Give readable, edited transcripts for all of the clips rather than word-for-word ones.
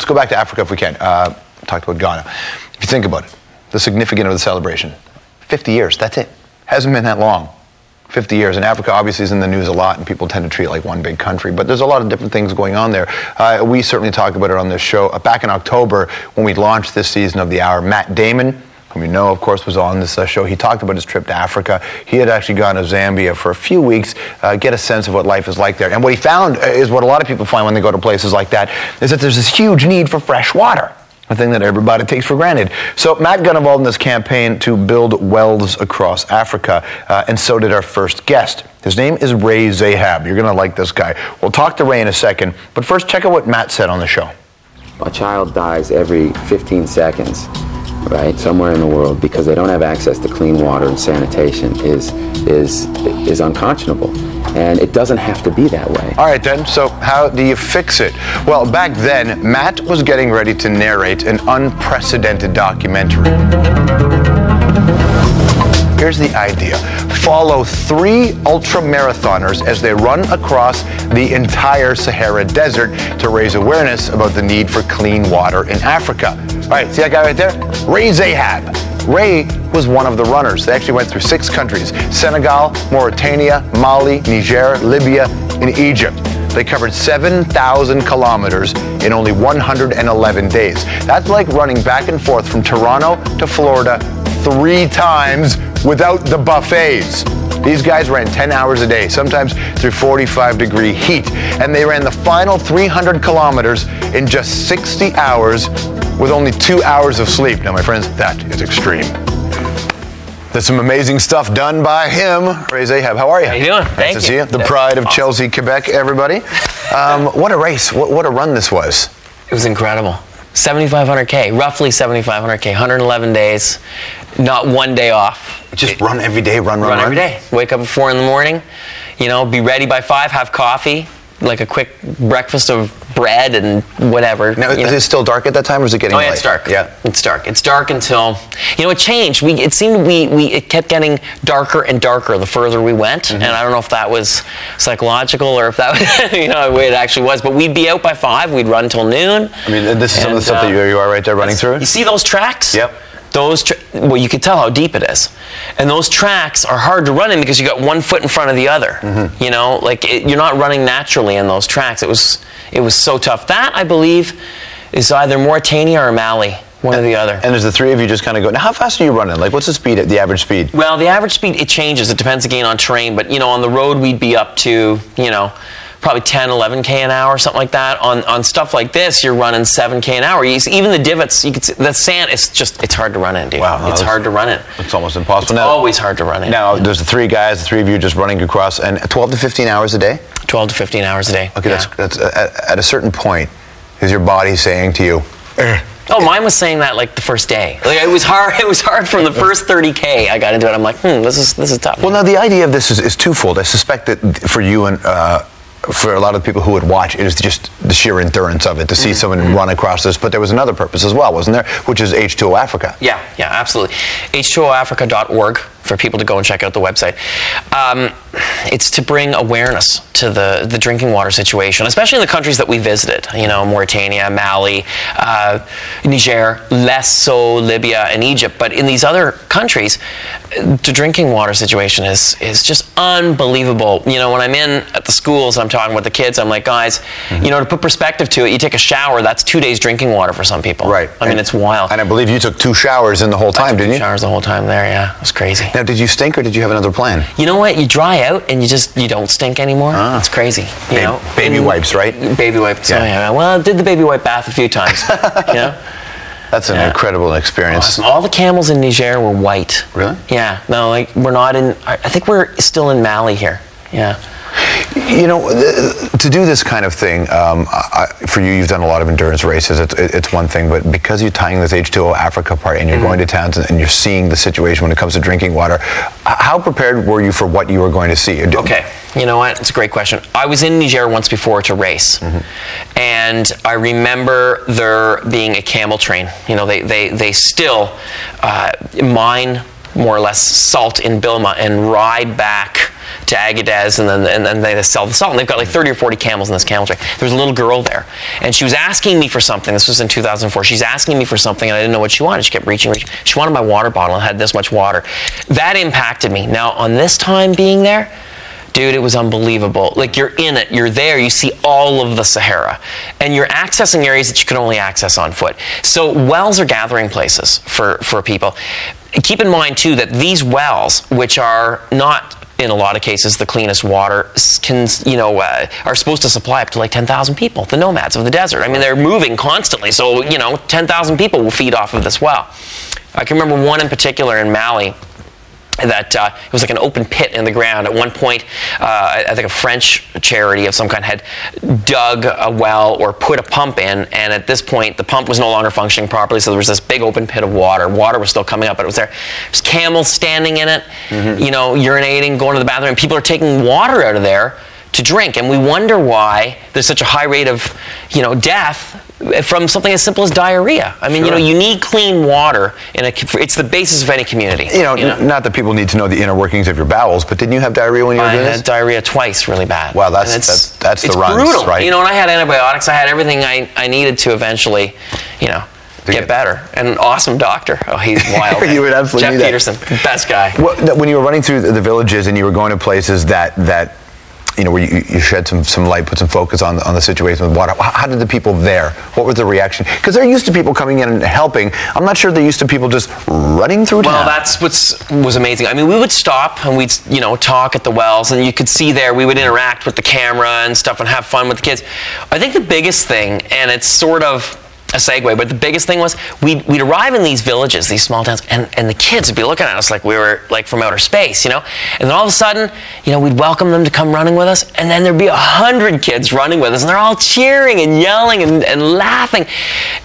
let's go back to Africa if we can. Talked about Ghana. If you think about it, the significance of the celebration, 50 years, that's it. Hasn't been that long. 50 years. And Africa obviously is in the news a lot, and people tend to treat it like one big country. But there's a lot of different things going on there. We certainly talked about it on this show. Back in October, when we launched this season of The Hour, Matt Damon, whom you know, of course, was on this show. He talked about his trip to Africa. He had actually gone to Zambia for a few weeks, get a sense of what life is like there. And what he found is what a lot of people find when they go to places like that, is that there's this huge need for fresh water. A thing that everybody takes for granted. So Matt got involved in this campaign to build wells across Africa, and so did our first guest. His name is Ray Zahab. You're going to like this guy. We'll talk to Ray in a second, but first check out what Matt said on the show. A child dies every 15 seconds, right, somewhere in the world because they don't have access to clean water and sanitation is unconscionable. And it doesn't have to be that way. All right, then, so how do you fix it? Well, back then, Matt was getting ready to narrate an unprecedented documentary. Here's the idea. Follow 3 ultra-marathoners as they run across the entire Sahara Desert to raise awareness about the need for clean water in Africa. All right, see that guy right there? Ray Zahab. Ray was one of the runners. They actually went through 6 countries: Senegal, Mauritania, Mali, Niger, Libya, and Egypt. They covered 7,000 kilometers in only 111 days. That's like running back and forth from Toronto to Florida 3 times without the buffets. These guys ran 10 hours a day, sometimes through 45-degree heat. And they ran the final 300 kilometers in just 60 hours with only 2 hours of sleep. Now, my friends, that is extreme. There's some amazing stuff done by him. Ray Zahab, how are you? How you doing? Nice to see you. The pride of Chelsea, Quebec, everybody. What a race. What a run this was. It was incredible. 7,500K, roughly 7,500K, 111 days, not one day off. Just run every day, run every day. Wake up at 4 in the morning, you know, be ready by 5, have coffee, like a quick breakfast of bread and whatever. Now, is it still dark at that time, or is it getting light? Oh, yeah, it's dark. Yeah. It's dark. It's dark until, you know, it changed. It seemed it kept getting darker and darker the further we went, and I don't know if that was psychological or if that was, you know, the way it actually was, but we'd be out by 5, we'd run till noon. I mean, this is some of the stuff that you are right there running through? You see those tracks? Yep. Well, you could tell how deep it is. And those tracks are hard to run in because you got one foot in front of the other. You know, like you're not running naturally in those tracks. It was so tough. That, I believe, is either Mauritania or Mali, one or the other. And as the 3 of you just kind of go, now how fast are you running? Like, what's the speed, the average speed? Well, the average speed, it changes. It depends again on terrain. But, you know, on the road, we'd be up to, you know, probably 10, 11K an hour, something like that. On stuff like this, you're running 7K an hour. Even the divots, you could see, the sand, it's hard to run in, dude. Wow. It's hard to run in. It's almost impossible. It's always hard to run in. Now, there's the 3 guys, the 3 of you just running across, and 12 to 15 hours a day? 12 to 15 hours a day. Okay, yeah. that's at a certain point, is your body saying to you, Oh, mine was saying that like the first day. Like it was hard. It was hard from the first 30K I got into it. I'm like, this is tough. Well, now the idea of this is twofold. I suspect that for you and for a lot of people who would watch, it is just the sheer endurance of it, to see someone run across this. But there was another purpose as well, wasn't there? Which is H2O Africa. Yeah, absolutely. H2OAfrica.org for people to go and check out the website. It's to bring awareness to the drinking water situation, especially in the countries that we visited. You know, Mauritania, Mali, Niger, less so Libya and Egypt. But in these other countries, the drinking water situation is just unbelievable. You know, when I'm in at the schools and I'm talking with the kids, I'm like, guys, you know, to put perspective to it, you take a shower, that's 2 days drinking water for some people. Right. I mean, it's wild. And I believe you took 2 showers in the whole time, didn't you? 2 showers the whole time there, yeah. It was crazy. Now, did you stink or did you have another plan? You know what? You dry out and you don't stink anymore. It's crazy. You know? Baby wipes, right? Baby wipes. Yeah. Oh, yeah. Well, I did the baby wipe bath a few times. You know? That's an incredible experience. Awesome. All the camels in Niger were white. Really? Yeah. No, like we're not in. I think we're still in Mali here. Yeah. You know, to do this kind of thing, for you, you've done a lot of endurance races. It's one thing, but because you're tying this H2O Africa part and you're going to towns and you're seeing the situation when it comes to drinking water, how prepared were you for what you were going to see? Okay, you know what? It's a great question. I was in Niger once before to race, and I remember there being a camel train. You know, they still mine more or less salt in Bilma and ride back to Agadez, and then they sell the salt. And they've got like 30 or 40 camels in this camel train. There was a little girl there, and she was asking me for something. This was in 2004. She's asking me for something, and I didn't know what she wanted. She kept reaching. She wanted my water bottle, and had this much water. That impacted me. Now, on this time being there, dude, it was unbelievable. Like, you're in it, you're there, you see all of the Sahara, and you're accessing areas that you can only access on foot. So wells are gathering places for people. Keep in mind, too, that these wells, which are not, in a lot of cases, the cleanest water, can, are supposed to supply up to like 10,000 people, the nomads of the desert. I mean, they're moving constantly, so, 10,000 people will feed off of this well. I can remember one in particular in Mali, that it was like an open pit in the ground. At one point, I think a French charity of some kind had dug a well or put a pump in, and at this point, the pump was no longer functioning properly, so there was this big open pit of water. Water was still coming up, but it was there. There's camels standing in it, urinating, going to the bathroom, and people are taking water out of there to drink, and we wonder why there's such a high rate of, death from something as simple as diarrhea. I mean, you need clean water. It's the basis of any community. Not that people need to know the inner workings of your bowels, but didn't you have diarrhea when you were doing this? I had diarrhea twice, really bad. Wow, that's the runs, brutal, right? And I had antibiotics. I had everything I needed to eventually, get better. And an awesome doctor. Oh, he's wild. You would absolutely Jeff need that. Peterson, best guy. Well, when you were running through the villages and you were going to places that where you shed some light, put some focus on the situation with water. How did the people there? What was the reaction? Because they're used to people coming in and helping. I'm not sure they're used to people just running through town. Well, that's what was amazing. I mean, we would stop and we'd talk at the wells, and you could see there we would interact with the camera and stuff and have fun with the kids. I think the biggest thing, and it's sort of a segue, but the biggest thing was we'd arrive in these villages, these small towns, and the kids would be looking at us like we were like from outer space, and then all of a sudden, we'd welcome them to come running with us, and then there'd be 100 kids running with us, and they're all cheering and yelling and laughing.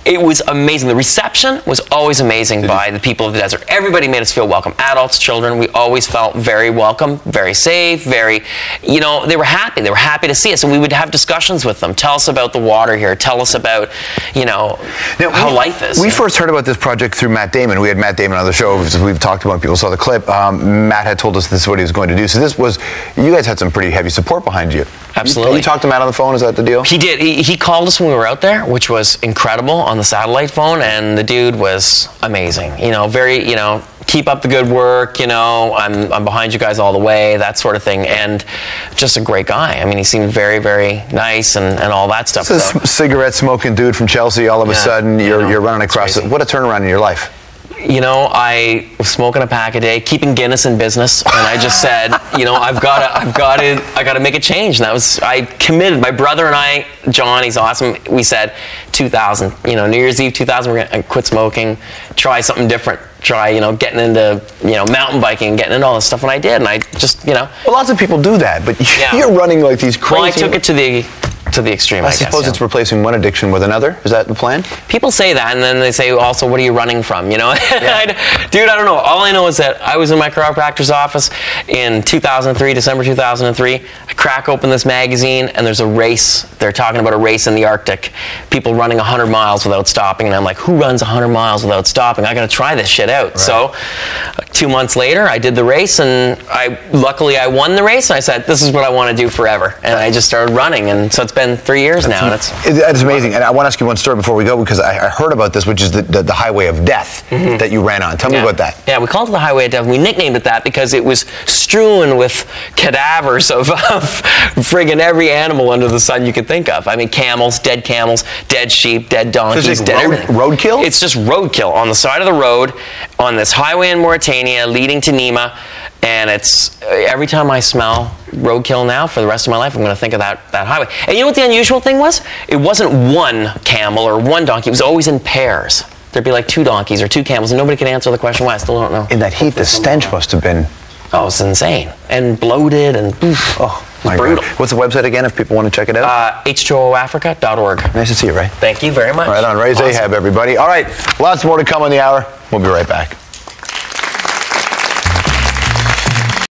It was amazing. The reception was always amazing by the people of the desert. Everybody made us feel welcome. Adults, children, we always felt very welcome, very safe, very, they were happy. They were happy to see us, and we would have discussions with them. Tell us about the water here. Tell us about, now, how life is. We first heard about this project through Matt Damon. We had Matt Damon on the show. We've talked about it. People saw the clip. Matt had told us this is what he was going to do. So you guys had some pretty heavy support behind you. Absolutely. You talked to Matt on the phone? Is that the deal? He did. He called us when we were out there, which was incredible, on the satellite phone, and the dude was amazing. Very, keep up the good work, I'm behind you guys all the way, that sort of thing, and just a great guy. I mean, he seemed very, very nice and all that stuff. This cigarette smoking dude from Chelsea, all of a sudden you're running across it. What a turnaround in your life. I was smoking a pack a day, keeping Guinness in business, and I just said, I got to make a change. And I committed. My brother and I, John, he's awesome. We said 2000, New Year's Eve 2000, we're going to quit smoking, try something different. Try, getting into, mountain biking, getting into all this stuff, and I did, and I just, Well, lots of people do that, but you're running like these crazy... Well, I took it to to the extreme, I guess. I suppose it's replacing one addiction with another. Is that the plan? People say that, and then they say, also, what are you running from, Dude, I don't know. All I know is that I was in my chiropractor's office in 2003, December 2003. I crack open this magazine, and there's a race. They're talking about a race in the Arctic. People running 100 miles without stopping, and I'm like, who runs 100 miles without stopping? I got to try this shit out. Right. So 2 months later, I did the race, and luckily I won the race, and I said, this is what I want to do forever. And I just started running, and so it's been 3 years now. That's amazing. And I want to ask you one story before we go, because I heard about this, which is the highway of death that you ran on. Tell me about that. Yeah, we called it the highway of death. We nicknamed it that because it was strewn with cadavers of friggin' every animal under the sun you could think of. I mean, camels, dead sheep, dead donkeys, dead everything. Roadkill? It's just roadkill on the side of the road on this highway in Mauritania leading to Nima. And it's every time I smell roadkill now for the rest of my life, I'm going to think of that highway. And you know what the unusual thing was? It wasn't one camel or one donkey. It was always in pairs. There'd be like 2 donkeys or 2 camels, and nobody could answer the question why. I still don't know. In that heat, the stench must have been... Oh, it's insane. And bloated and... brutal. God. What's the website again if people want to check it out? H2OAfrica.org. Nice to see you, Ray. Thank you very much. Right on. Ray Zahab, everybody. All right, lots more to come on the hour. We'll be right back.